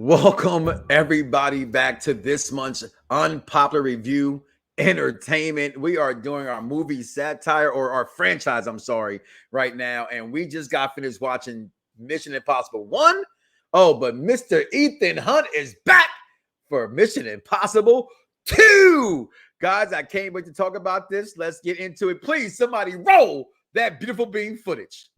Welcome everybody back to this month's unpopular review entertainment. We are doing our movie satire or our franchise, I'm sorry, right now. And we just got finished watching Mission Impossible 1. Oh, but Mr. Ethan Hunt is back for Mission Impossible 2. Guys, I can't wait to talk about this. Let's get into it. Please, somebody roll that beautiful beam footage.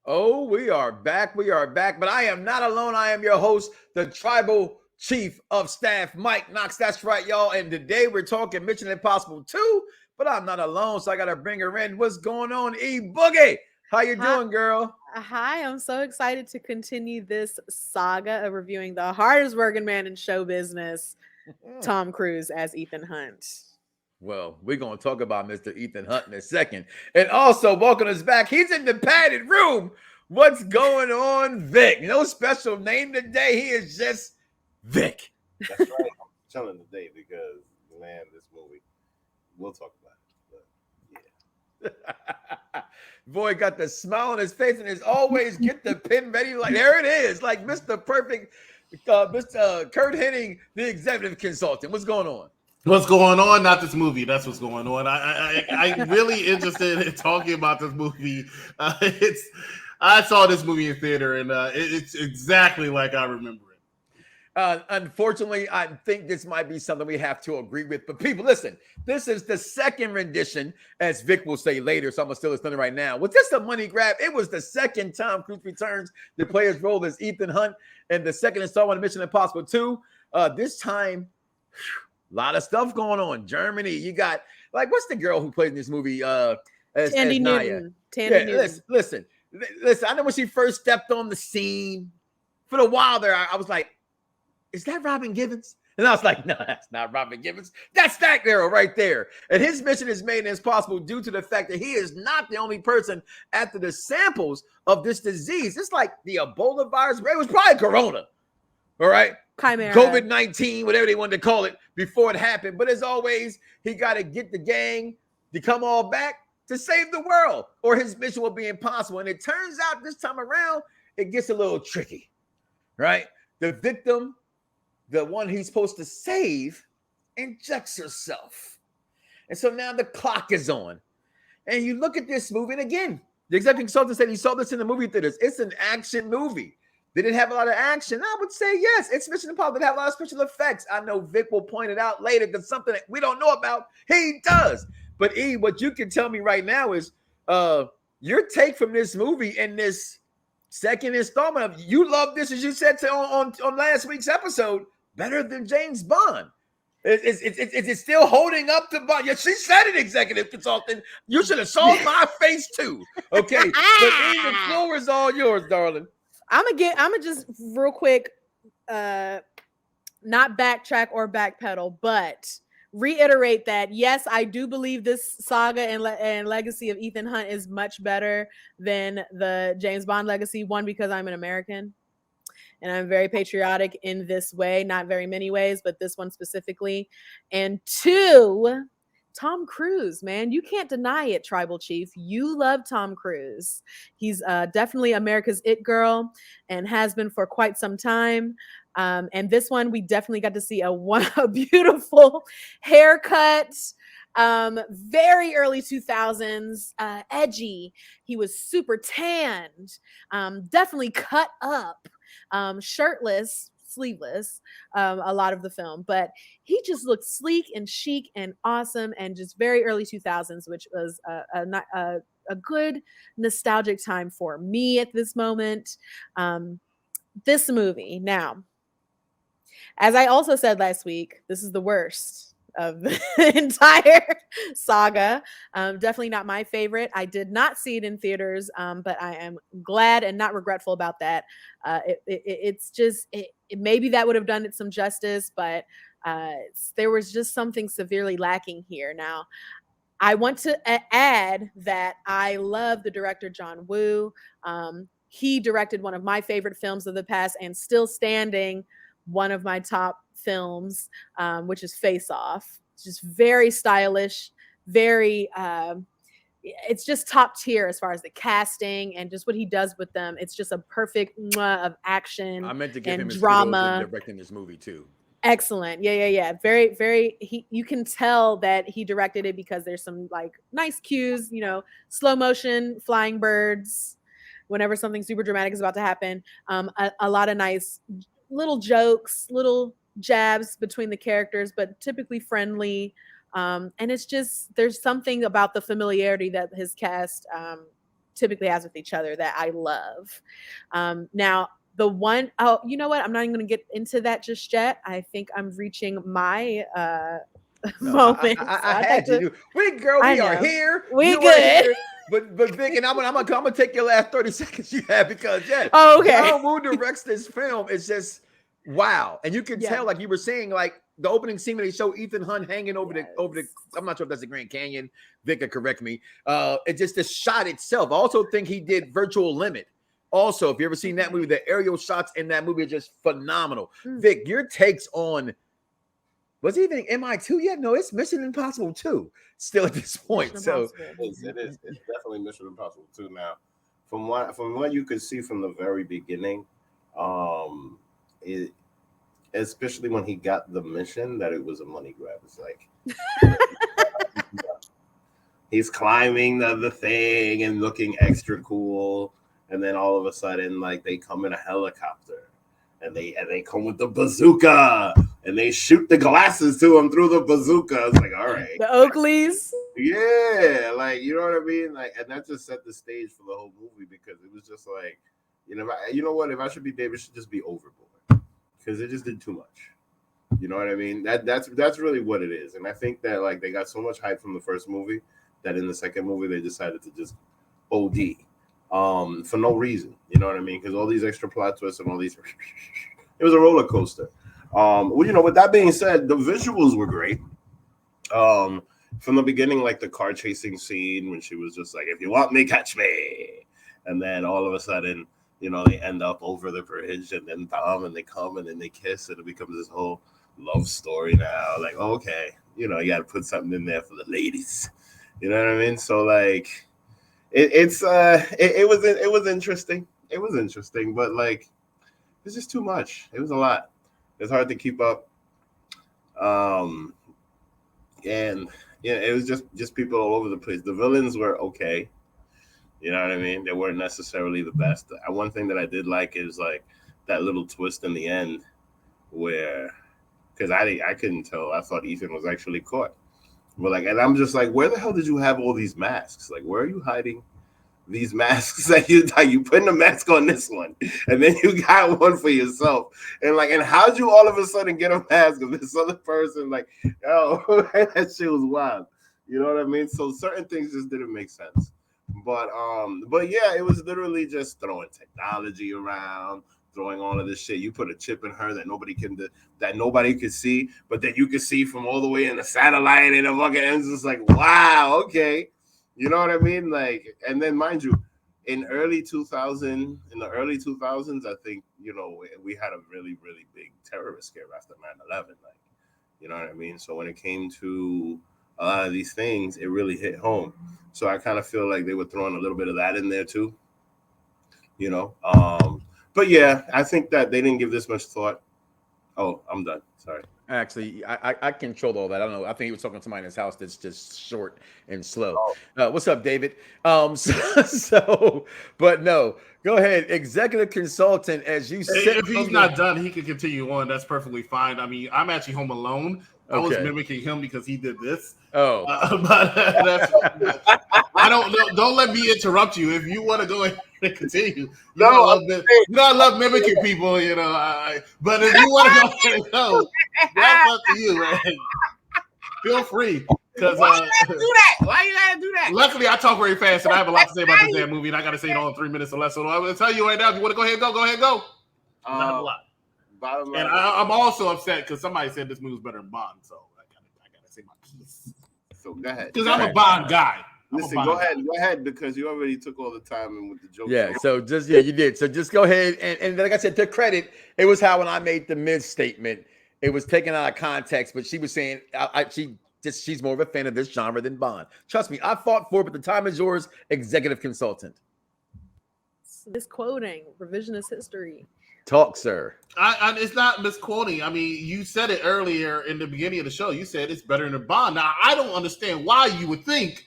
Oh, we are back. We are back. But I am not alone. I am your host, the Tribal Chief of Staff, Mike Knox. That's right, y'all. And today we're talking Mission Impossible 2, but I'm not alone, so I got to bring her in. What's going on, E Boogie? How you doing, girl? Hi, I'm so excited to continue this saga of reviewing the hardest working man in show business, Tom Cruise as Ethan Hunt. Well, we're going to talk about Mr. Ethan Hunt in a second. And also, welcome us back. He's in the padded room. What's going on, Vic? No special name today. He is just Vic. That's right. I'm chilling today because, man, this movie, we'll talk about it. But, yeah. Boy got the smile on his face and is always get the pin ready. Like, there it is. Like Mr. Perfect, Mr. Kurt Hennig, the executive consultant. What's going on? What's going on? Not this movie. That's what's going on. I'm really interested in talking about this movie. I saw this movie in theater, and it's exactly like I remember it. Unfortunately, I think this might be something we have to agree with. But people, listen, this is the second rendition, as Vic will say later, so I'm going to steal his thunder right now. Was this a money grab? It was the second Tom Cruise returns to play his role as Ethan Hunt, and the second installment of Mission Impossible 2. This time, a lot of stuff going on. Germany, you got, like, what's the girl who played in this movie? Tandy Newton. Newton. Listen. I know when she first stepped on the scene, for a while there, I was like, is that Robin Givens? And I was like, no, that's not Robin Givens. That's that girl right there. And his mission is made as possible due to the fact that he is not the only person after the samples of this disease. It's like the Ebola virus. It was probably Corona. All right. Chimera. COVID-19, whatever they wanted to call it before it happened. But as always, he got to get the gang to come all back to save the world, or his mission will be impossible. And it turns out this time around, it gets a little tricky, right? The victim, the one he's supposed to save, injects herself. And so now the clock is on. And you look at this movie, and again, the executive consultant said he saw this in the movie theaters. It's an action movie. Did it have a lot of action? I would say yes. It's Mission Impossible. It had a lot of special effects. I know Vic will point it out later because something that we don't know about, he does. But E, what you can tell me right now is your take from this movie in this second installment of, you love this, as you said on last week's episode, better than James Bond. Is it still holding up to Bond? Yeah, she said it, executive consultant. You should have saw my face too. Okay, but E, the floor is all yours, darling. I'm gonna just real quick, not backtrack or backpedal, but reiterate that yes, I do believe this saga and legacy of Ethan Hunt is much better than the James Bond legacy. One, because I'm an American and I'm very patriotic in this way, not very many ways, but this one specifically. And two, Tom Cruise, man, you can't deny it, Tribal Chief. You love Tom Cruise. He's definitely America's it girl and has been for quite some time. And this one, we definitely got to see a beautiful haircut, very early 2000s, edgy. He was super tanned, definitely cut up, shirtless, sleeveless, a lot of the film, but he just looked sleek and chic and awesome, and just very early 2000s, which was a good nostalgic time for me at this moment. this movie. Now, as I also said last week, this is the worst of the entire saga. Definitely not my favorite. I did not see it in theaters, but I am glad and not regretful about that. It's just maybe that would have done it some justice, but there was just something severely lacking here. Now, I want to add that I love the director John Woo. He directed one of my favorite films of the past and still standing one of my top films, which is Face Off. It's just very stylish, very it's just top tier as far as the casting and just what he does with them. It's just a perfect mwah of action I meant to give him and his kudos in drama. directing this movie too. Excellent. Yeah. Very, very, you can tell that he directed it because there's some like nice cues, slow motion, flying birds, whenever something super dramatic is about to happen. A lot of nice little jokes, little jabs between the characters, but typically friendly. And it's just, there's something about the familiarity that his cast typically has with each other that I love. Now, you know what? I'm not even going to get into that just yet. I think I'm reaching my moment. I had you. We are here. We you good. Here. But Vic, and I'm gonna take your last 30 seconds you have because oh, okay. John Woo directs this film. It's just wow, and you can tell, like you were saying, like the opening scene when they show Ethan Hunt hanging over the. I'm not sure if that's the Grand Canyon. Vic could correct me. It's just the shot itself. I also think he did Virtual Limit. Also, if you ever seen that movie, the aerial shots in that movie are just phenomenal. Vic, your takes on, was it even MI2 yet? No, it's Mission Impossible 2 still at this point. It is. It's definitely Mission Impossible 2 now. From what you could see from the very beginning, especially when he got the mission, that it was a money grab. It's like he's climbing the thing and looking extra cool. And then all of a sudden, like they come in a helicopter, and they come with the bazooka, and they shoot the glasses to him through the bazooka. It's like, all right, the Oakleys, yeah, like you know what I mean, like, and that just set the stage for the whole movie because it was just like, if I should be David, it should just be overboard because it just did too much. You know what I mean? That's really what it is, and I think that like they got so much hype from the first movie that in the second movie they decided to just OD. For no reason, you know what I mean? Because all these extra plot twists and all these, it was a roller coaster. With that being said, the visuals were great. From the beginning, like the car chasing scene when she was just like, "If you want me, catch me," and then all of a sudden, they end up over the bridge and then and they come and then they kiss and it becomes this whole love story now. Like, okay, you got to put something in there for the ladies. You know what I mean? So like. It was interesting. It was interesting, but like it's just too much. It was a lot. It's hard to keep up. And it was just people all over the place. The villains were okay. You know what I mean? They weren't necessarily the best. One thing that I did like is like that little twist in the end where, because I couldn't tell. I thought Ethan was actually caught. But like, and I'm just like, where the hell did you have all these masks? Like, where are you hiding these masks? That you putting a mask on this one, and then you got one for yourself, and how'd you all of a sudden get a mask of this other person? Like, oh, that shit was wild. You know what I mean? So certain things just didn't make sense. But yeah, it was literally just throwing technology around. Throwing all of this shit. You put a chip in her that nobody could see, but that you could see from all the way in the satellite and the fucking ends. It's like, wow, okay. You know what I mean? Like, and then mind you, in the early 2000s, I think, we had a really, really big terrorist scare after 9/11. Like, you know what I mean? So when it came to a lot of these things, it really hit home. So I kind of feel like they were throwing a little bit of that in there too. But yeah, I think that they didn't give this much thought. Oh, I'm done. Sorry. Actually, I controlled all that. I don't know. I think he was talking to somebody in his house that's just short and slow. What's up, David? But no, go ahead. Executive consultant, as you said. If he's not done, he can continue on. That's perfectly fine. I mean, I'm actually home alone, I was Okay. mimicking him because he did this. Oh, But I don't know. Don't let me interrupt you. If you want to go ahead and continue, I love mimicking people. But if you want to go ahead and go, that's up to you, man. Feel free. Because Why you gotta do that? Why you gotta do that? luckily, I talk very fast, and I have a lot to say about this damn movie, and I got to say it all in 3 minutes or less. So I'm going to tell you right now, if you want to go ahead and go ahead and go. I have a lot. Bottom line, And I'm also upset because somebody said this movie was better than Bond, so I gotta say my piece. so go ahead. Because I'm a Bond guy. Listen, go ahead, because you already took all the time and with the jokes. yeah. So you did. So just go ahead and like I said, to credit, it was how when I made the mid statement, it was taken out of context, but she was saying she's more of a fan of this genre than Bond. Trust me, I fought for it, but the time is yours, executive consultant. Misquoting, revisionist history. Talk, sir. It's not misquoting. I mean, you said it earlier in the beginning of the show. You said it's better than Bond. Now, I don't understand why you would think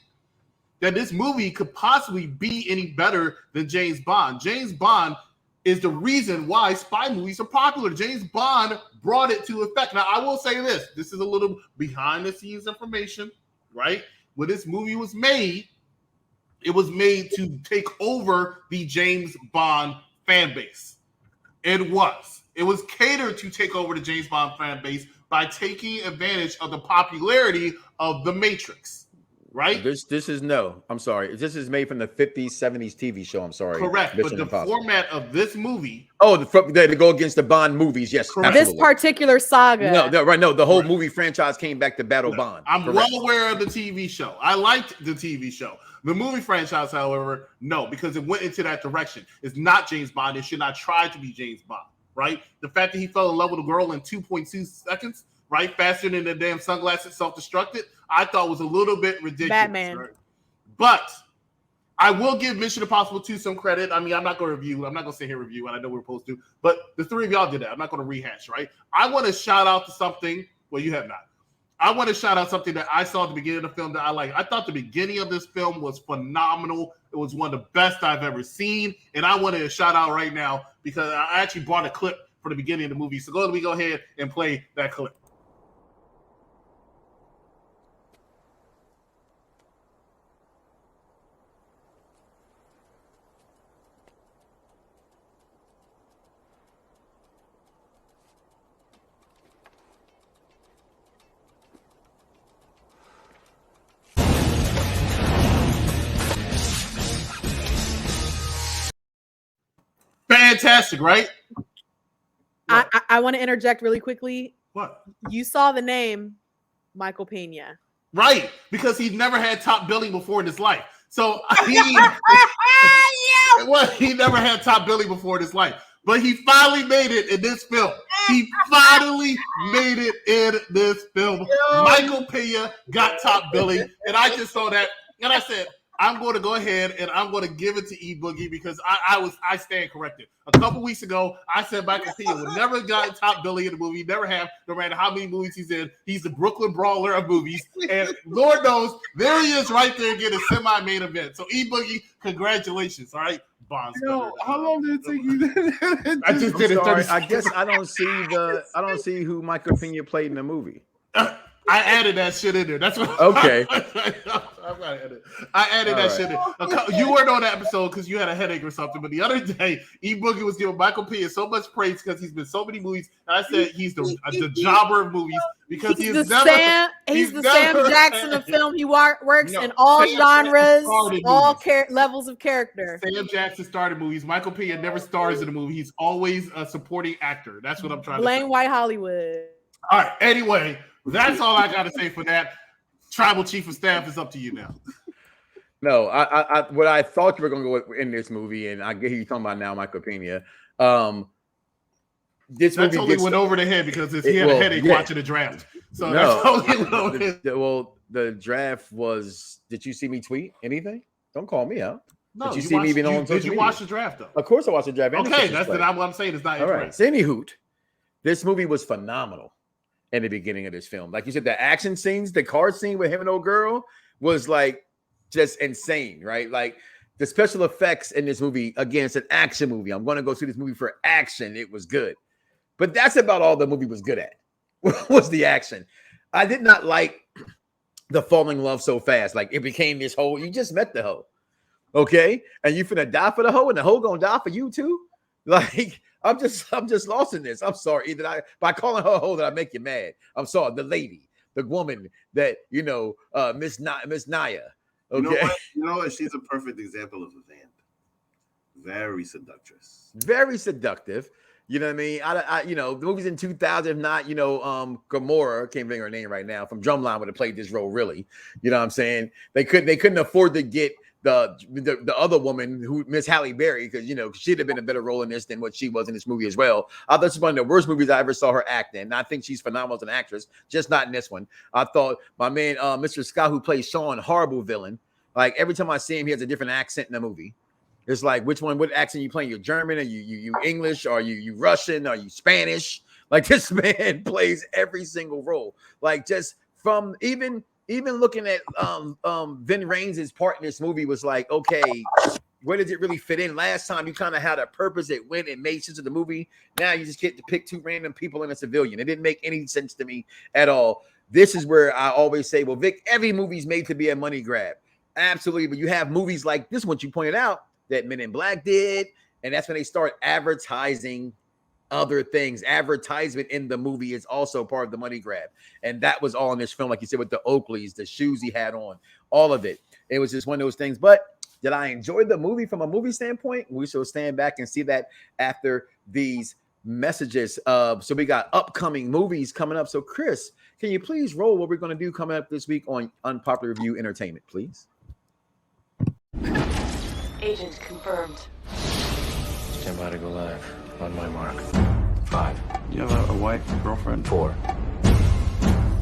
that this movie could possibly be any better than James Bond. James Bond is the reason why spy movies are popular. James Bond brought it to effect. Now, I will say this. This is a little behind-the-scenes information, right? When this movie was made, it was made to take over the James Bond fan base. It was catered to take over the James Bond fan base by taking advantage of the popularity of The Matrix, right? This is I'm sorry. This is made from the 50s, 70s TV show. I'm sorry. Correct. Mission But the Impossible. format of this movie. Oh, to go against the Bond movies. Yes. Correct. This Absolutely. particular saga. No, right. No, the whole movie franchise came back to battle Bond. I'm Correct. well aware of the TV show. I liked the TV show. The movie franchise, however, no, because it went into that direction. It's not James Bond. It should not try to be James Bond, right? The fact that he fell in love with a girl in 2.2 seconds, right? Faster than the damn sunglasses self-destructed, I thought was a little bit ridiculous. Batman. Right? But I will give Mission Impossible 2 some credit. I mean, I'm not going to review. I'm not going to sit here and review, and I know we're supposed to. But the three of y'all did that. I'm not going to rehash, right? I want to shout out to something. Well, you have not. I want to shout out something that I saw at the beginning of the film that I like. I thought the beginning of this film was phenomenal. It was one of the best I've ever seen. And I wanted to shout out right now because I actually brought a clip for the beginning of the movie. So let me go ahead and play that clip. Fantastic, right? I want to interject really quickly. What? You saw the name Michael Pena. Right, because he's never had top billing before in his life. So he never had top billing before in his life. But he finally made it in this film. He finally made it in this film. Michael Pena got top billing. And I just saw that. And I said, I'm going to go ahead and I'm going to give it to E Boogie because I stand corrected. A couple weeks ago, I said Michael Pena would never got top billing in a movie. Never have, no matter how many movies he's in. He's the Brooklyn Brawler of movies. And Lord knows, there he is right there getting a semi-main event. So E Boogie, congratulations. All right. Bond's better. How long did it take you? I just did it. I guess I don't see who Michael Pena played in the movie. I added that shit in there. That's what. Okay. I added that shit in. You weren't on that episode because you had a headache or something. But the other day, E Boogie was giving Michael Pena so much praise because he's been so many movies. And I said he's the jobber of movies because he's the Sam Jackson of film. He works in all genres, all levels of character. Sam Jackson started movies. Michael Pena never stars in a movie. He's always a supporting actor. That's what I'm trying to say. Blame White Hollywood. All right. Anyway. That's all I got to say for that. Tribal Chief of Staff is up to you now. No, what I thought you were going to go in this movie, and I get you talking about now, Michael Pena. This that's movie only went over the head because he had a headache watching the draft. So that's only went over the head. Well, the draft was. Did you see me tweet anything? Don't call me out. No, did you see me even on social media? Did you watch the draft though? Of course, I watched the draft. Okay, that's what I'm saying. It's not all right. So anywho, this movie was phenomenal. In the beginning of this film, like you said, the action scenes, the car scene with him and old girl was like just insane, right? Like the special effects in this movie, again, it's an action movie. I'm going to go see this movie for action. It was good, but that's about all the movie was good at was the action. I did not like the falling in love so fast. Like it became this whole. You just met the hoe, okay, and you finna die for the hoe, and the hoe gonna die for you too. Like I'm just lost in this. I'm sorry. Either I by calling her a hoe that I make you mad. I'm sorry. The lady, the woman that Miss Naya. Okay, You know what? She's a perfect example of a vamp. Very seductress. Very seductive. You know what I mean? The movies in 2000, if not, Gamora, can't think of her name right now, from Drumline would have played this role really. You know what I'm saying? They couldn't afford to get the other woman who Miss Halle Berry, because she'd have been a better role in this than what she was in this movie as well. I thought it's one of the worst movies I ever saw her act in. And I think she's phenomenal as an actress, just not in this one. I thought my man, Mr. Scott, who plays Sean, horrible villain. Like every time I see him, he has a different accent in the movie. It's like, what accent you playing? You're German, or you English, or you Russian, or you Spanish? Like this man plays every single role. Like just from even looking at Vin Raines' part in this movie was like, okay, where does it really fit in? Last time you kind of had a purpose, it went and made sense of the movie. Now you just get to pick two random people and a civilian. It didn't make any sense to me at all. This is where I always say, well, Vic, every movie's made to be a money grab. Absolutely, but you have movies like this one you pointed out that Men in Black did, and that's when they start advertising other things. Advertisement in the movie is also part of the money grab, and that was all in this film, like you said, with the Oakleys, the shoes he had on, all of it. It was just one of those things. But did I enjoy the movie from a movie standpoint? We shall stand back and see that after these messages. So we got upcoming movies coming up. So Chris, can you please roll what we're going to do coming up this week on Unpopular Review Entertainment, please? Agent confirmed. Stand by to go live. On my mark. 5. You have a wife, a girlfriend? 4.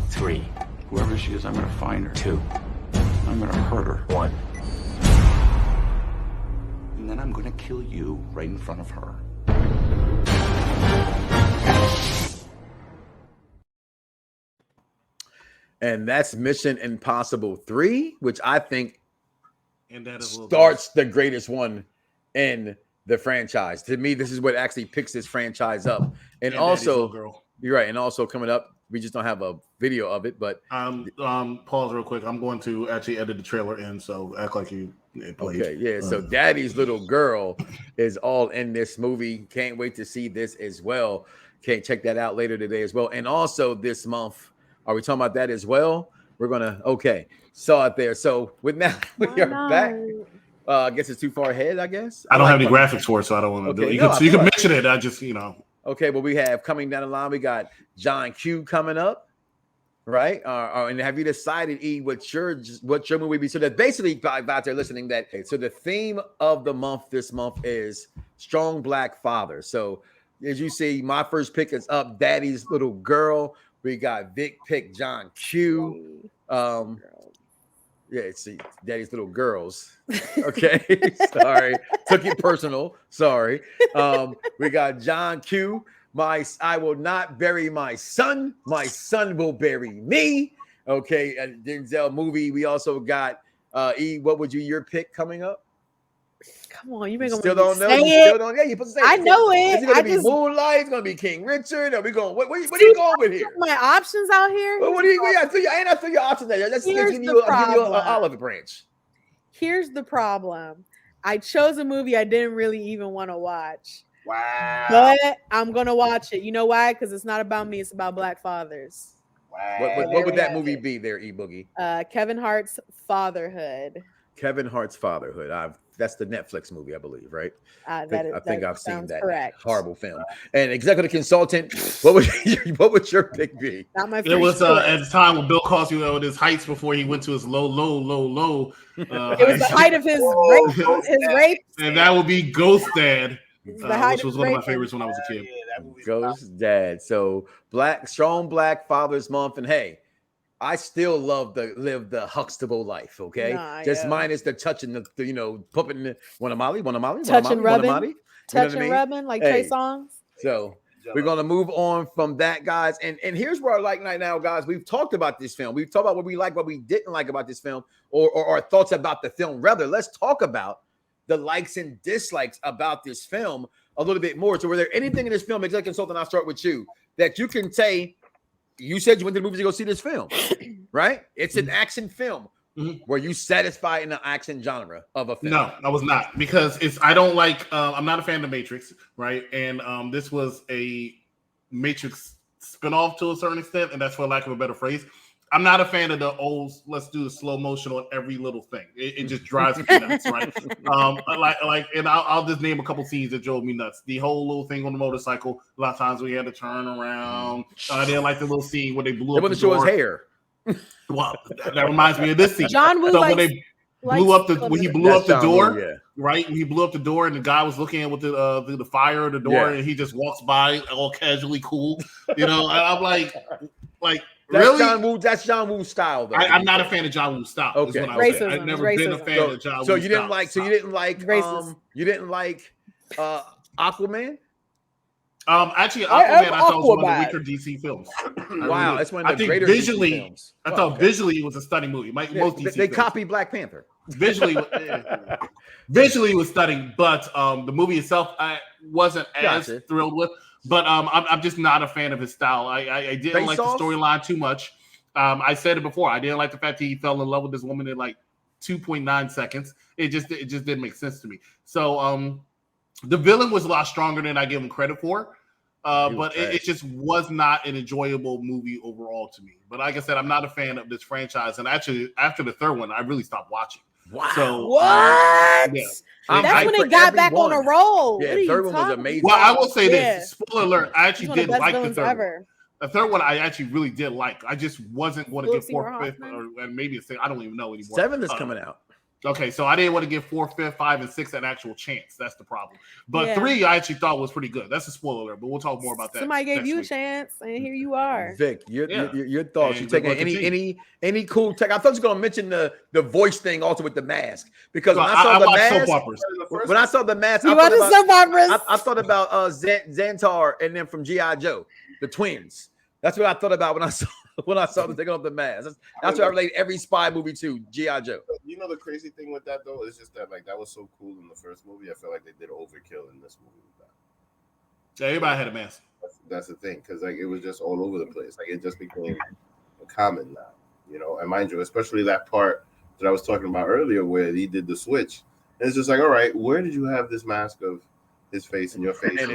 3. Whoever she is, I'm gonna find her. 2. I'm gonna hurt her. 1. And then I'm gonna kill you right in front of her. And that's Mission Impossible 3, which I think And that is starts the greatest one in the franchise. To me, this is what actually picks this franchise up. And also, girl. You're right. And also coming up, we just don't have a video of it, but pause real quick. I'm going to actually edit the trailer in, so act like it played. Okay, yeah. So Daddy's Little Girl is all in this movie. Can't wait to see this as well. Can't check that out later today as well. And also this month, are we talking about that as well? We're gonna saw it there. So with now we are back. I guess it's too far ahead. I guess I don't have any graphics for it, so I don't want to do it. You can mention it. I just Okay, well we have coming down the line. We got John Q coming up, right? And have you decided, E, what your movie be? So that basically, out there listening, so the theme of the month this month is strong Black father. So as you see, my first pick is up, Daddy's Little Girl. We got Vic pick John Q. See, Daddy's Little Girls. Okay, sorry, took it personal. Sorry. We got John Q. I will not bury my son. My son will bury me. Okay, a Denzel movie. We also got E. What would your pick coming up? Come on, you make still don't know. You still don't. Yeah, you supposed to say. I know it. Is it gonna be Moonlight? It's gonna be King Richard. Are we going? What are you going with here? My options out here. What do you? Yeah, I threw your options there. Let's give you an olive branch. Here's the problem. I chose a movie I didn't really even want to watch. Wow. But I'm gonna watch it. You know why? Because it's not about me. It's about Black fathers. Wow. What would that movie be there, E Boogie? Kevin Hart's Fatherhood. Kevin Hart's Fatherhood. That's the Netflix movie, I believe, right? I think I've seen that correct. Horrible film. And executive consultant, what would your pick be? Not my. It was at the time when Bill Cosby was at his heights before he went to his low. It was the height of his rape. And that would be Ghost Dad, which was one of my favorites when I was a kid. Ghost Dad. So strong Black Fathers Month, and hey, I still live the Huxtable life, okay? Minus the touching, the pumping, want a Molly, touching, rubbing, like Trey Songz. So we're gonna move on from that, guys. And here's where I like right now, guys. We've talked about this film. We've talked about what we like, what we didn't like about this film, or our thoughts about the film. Rather, let's talk about the likes and dislikes about this film a little bit more. So, were there anything in this film, executive consultant? I'll start with you, that you can say you said you went to the movies to go see this film, right? It's an action film. Were you satisfied in the action genre of a film? No, I was not, because I don't like. I'm not a fan of Matrix, right? And this was a Matrix spinoff to a certain extent, and that's for lack of a better phrase. I'm not a fan of the old. Let's do the slow motion on every little thing. It just drives me nuts, right? And I'll just name a couple scenes that drove me nuts. The whole little thing on the motorcycle. A lot of times we had to turn around. I didn't like the little scene where they blew up the door. Show his hair. Well, that reminds me of this scene. John Woo, so when they blew up when he blew up the door, Woo, yeah. right? When he blew up the door, and the guy was looking at with the fire of the door, and he just walks by all casually, cool. You know, I'm like. That's really? John Woo. That's John Woo's style, though. I'm not a fan of John Woo's style. Okay, racism. I've never been a fan of John Woo's style. You didn't like. So you didn't like. You didn't like Aquaman. Actually, Aquaman I thought was one of the weaker DC films. Wow, that's one of the greater visually, DC films. I thought visually it was a stunning movie. Most DC they films. copy Black Panther. Visually it was stunning, but the movie itself I wasn't as thrilled with. But I'm just not a fan of his style. I didn't like the storyline too much. I said it before. I didn't like the fact that he fell in love with this woman in like 2.9 seconds. It just didn't make sense to me. So the villain was a lot stronger than I give him credit for. But it just was not an enjoyable movie overall to me. But like I said, I'm not a fan of this franchise. And actually, after the third one, I really stopped watching. Wow. So, what? Yeah. That's when it got back on a roll. Yeah, the third one was amazing. Well, I will say this. Spoiler alert. I actually did like the third one. The third one I actually really did like. I just wasn't going to give 4th, 5th, or maybe a 6th. I don't even know anymore. 7 is coming out. Okay, so I didn't want to give 4, 5, 5, and 6 an actual chance. That's the problem. But 3, I actually thought was pretty good. That's a spoiler alert, but we'll talk more about that. Somebody gave you a chance, and here you are. Vic, your thoughts? You taking any cool tech? I thought you were going to mention the voice thing also with the mask, because when I saw the mask, when I saw the mask, I thought about Xantar and them from G.I. Joe, the twins. That's what I thought about when I saw them taking off the mask. That's what I relate every spy movie to, G.I. Joe. You know the crazy thing with that though is just that that was so cool in the first movie. I feel like they did overkill in this movie with that. Yeah, everybody had a mask. That's the thing, because it was just all over the place. It just became common now, you know. And mind you, especially that part that I was talking about earlier where he did the switch. And it's just all right, where did you have this mask of his face and your face and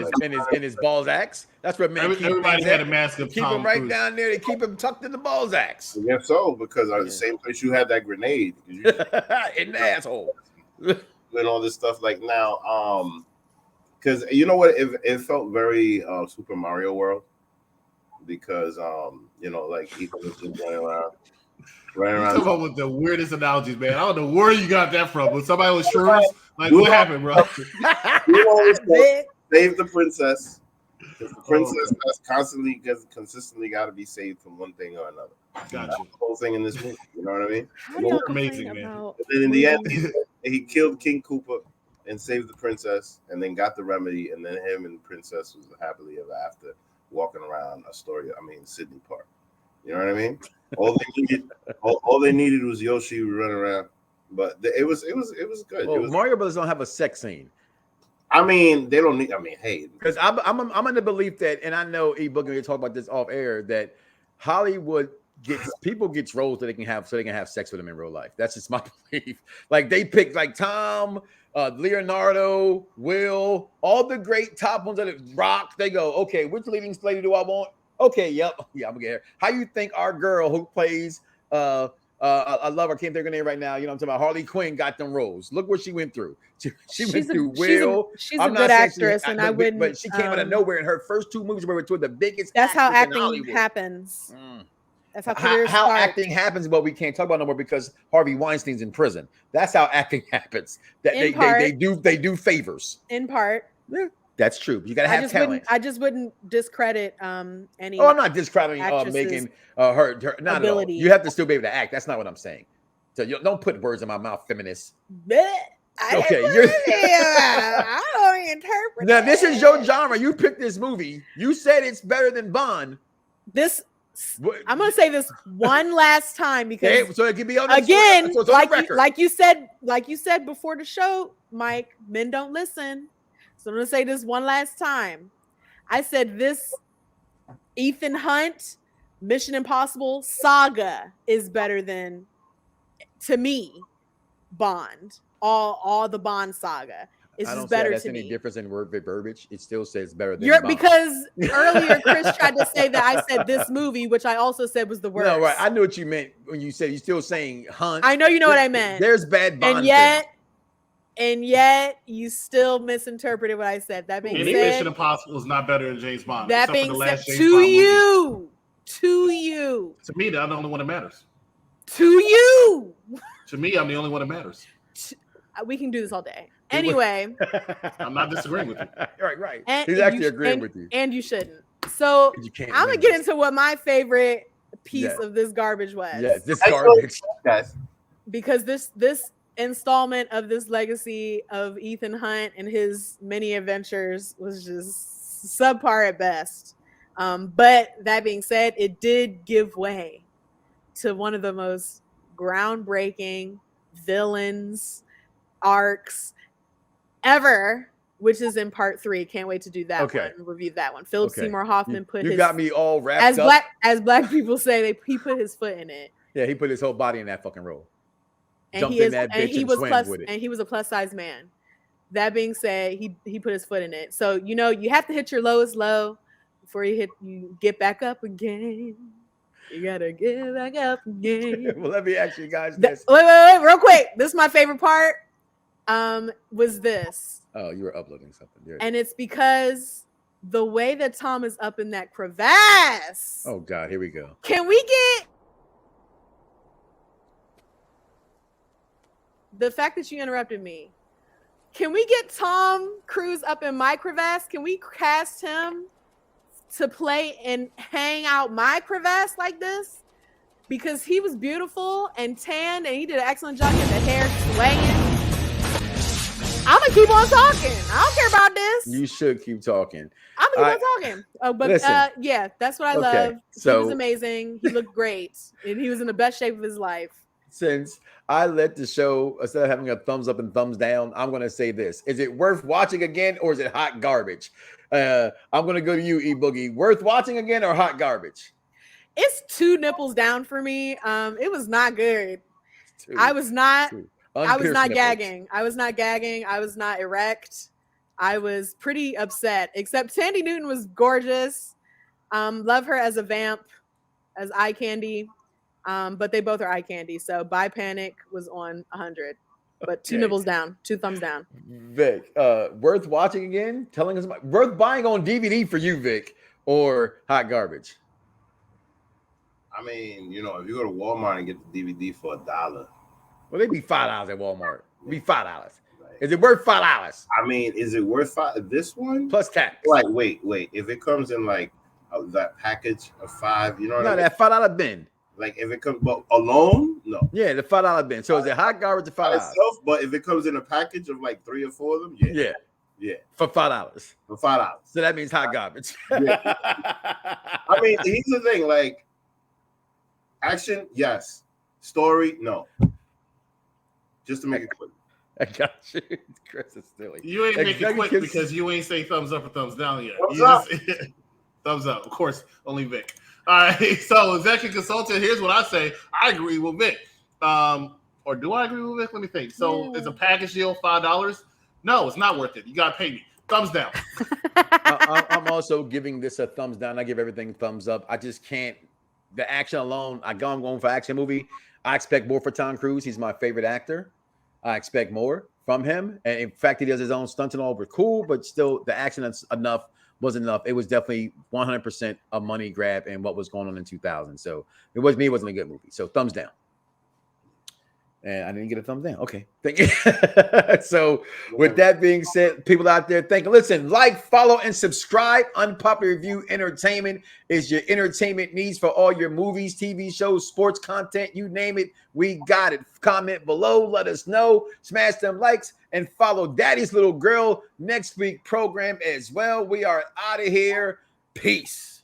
his balls axe? That's what everybody had a mask of keep him right down there. They keep him tucked in the balls axe. Yeah, so because the same place you had that grenade in the asshole and all this stuff. Like now, because you know what, it felt very Super Mario World, because you know, like Ethan was just running around. Talking about with the weirdest analogies, man. I don't know where you got that from, but somebody was shrooms. Like, what happened, bro? Save the princess. Because the princess has consistently got to be saved from one thing or another. Gotcha. The whole thing in this movie, you know what I mean? Amazing, man. And then in the end, he killed King Koopa and saved the princess, and then got the remedy, and then him and the princess was happily ever after, walking around Sydney Park. You know what I mean? All they needed was Yoshi running around, but it was good. Well, Mario Brothers don't have a sex scene. I mean, they don't need. Hey, because I'm in the belief that, and I know E-Book and we talk about this off air, that Hollywood gets roles that they can have sex with them in real life. That's just my belief. Like they pick like Tom, Leonardo, Will, all the great top ones that rock. They go, okay, which leading lady do I want? Okay, yep, yeah, I'm gonna get her. How you think our girl who plays I love her, can't think of her name right now. You know what I'm talking about? Harley Quinn got them roles. Look what she went through. She went through Will. She's a good actress, and I wouldn't. But she came out of nowhere in her first 2 movies were two of the biggest. That's how acting happens. That's how acting happens, but we can't talk about no more because Harvey Weinstein's in prison. That's how acting happens. That they do favors. In part. Yeah. That's true. You gotta have talent. I just wouldn't discredit any. Oh, I'm not discrediting making her not ability. At all. You have to still be able to act. That's not what I'm saying. So you don't put words in my mouth, feminist. Okay, I don't interpret. Now this is your genre. You picked this movie. You said it's better than Bond. I'm gonna say this one last time because so it can be on again, so like you said before the show, Mike. Men don't listen. So I'm going to say this one last time. I said this Ethan Hunt Mission Impossible Saga is better than, to me, Bond. All the Bond saga is I just don't see how better that's to any me. difference in word verbiage. It still says better than You're Bond. because earlier Chris tried to say that I said this movie, which I also said was the worst. No, right. I knew what you meant when you said you're still saying Hunt. I know you know what I meant. There's bad Bond And yet you still misinterpreted what I said. That being Any said, Mission Impossible is not better than James Bond. that except being for the said, last James to Bond movie. you, to you, To me, I'm the only one that matters. to you. To me, I'm the only one that matters. We can do this all day. Anyway, I'm not disagreeing with you. Right. and He's actually agreeing with you. And you shouldn't. So You can't I'm gonna win get this. into what my favorite piece Yeah. of this garbage was. Yes, this I saw garbage. guys. Because this installment of this legacy of Ethan Hunt and his many adventures was just subpar at best. But that being said, it did give way to one of the most groundbreaking villains arcs ever, which is in part 3. Can't wait to do that one. Review that one. Philip Seymour Hoffman put you his, got me all wrapped up. as black people say, he put his foot in it. Yeah, he put his whole body in that fucking role. And Jumped he in is, that and bitch he and was swam plus, with it. and he was a plus size man. That being said, he put his foot in it. So you have to hit your lowest low before you get back up again. You gotta get back up again. Well, let me ask you guys this. Wait, real quick. This is my favorite part. Was this? Oh, you were uploading something. And it's because the way that Tom is up in that crevasse. Oh God, here we go. Can we get the fact that you interrupted me? Can we get Tom Cruise up in my crevasse? Can we cast him to play and hang out my crevasse like this? Because he was beautiful and tanned, and he did an excellent job getting the hair swaying. I'm gonna keep on talking. I don't care about this. You should keep talking. I'm gonna keep on talking. Oh, but listen. Yeah, that's what I love. He was amazing. He looked great, and he was in the best shape of his life. Since I let the show, instead of having a thumbs up and thumbs down, I'm going to say this. Is it worth watching again, or is it hot garbage? I'm going to go to you, E-Boogie. Worth watching again or hot garbage? It's 2 nipples down for me. It was not good. I was not gagging. I was not gagging. I was not erect. I was pretty upset, except Sandy Newton was gorgeous. Love her as a vamp, as eye candy. But they both are eye candy. So Bi Panic was on 100, but 2 nipples down, 2 thumbs down. Vic, worth watching again? Telling us worth buying on DVD for you, Vic, or hot garbage? I mean, if you go to Walmart and get the DVD for $1. Well, they'd be $5 at Walmart. It'd be $5. Right. Is it worth $5? I mean, is it worth $5? This one plus tax? Like, wait. If it comes in like that package of 5, you know what I mean? That $5 bin. Like if it comes alone, no. Yeah, the $5 bin. So is it hot garbage or $5? Itself, but if it comes in a package of like 3 or 4 of them, yeah. For $5. For $5. So that means hot garbage. Yeah. I mean, here's the thing: like action, yes. Story, no. Just to make it quick. I got you. Chris is silly. You ain't make it quick because you ain't say thumbs up or thumbs down yet. Thumbs up. Thumbs up. Of course, only Vic. All right, so executive consultant, here's what I say. I agree with Vic. Or do I agree with Vic? Let me think. So is a package deal $5? No, it's not worth it. You got to pay me. Thumbs down. I'm also giving this a thumbs down. I give everything thumbs up. I just can't. The action alone, I'm going for action movie. I expect more for Tom Cruise. He's my favorite actor. I expect more from him. And in fact, he does his own stunts and all, but cool, but still the action wasn't enough. It was definitely 100% a money grab and what was going on in 2000. So it wasn't a good movie. So thumbs down. And I didn't get a thumbs down. Okay. Thank you. So with that being said, people out there, listen, like, follow, and subscribe. Unpopular Review Entertainment is your entertainment needs for all your movies, TV shows, sports content, you name it. We got it. Comment below. Let us know. Smash them likes and follow Daddy's Little Girl next week program as well. We are out of here. Peace.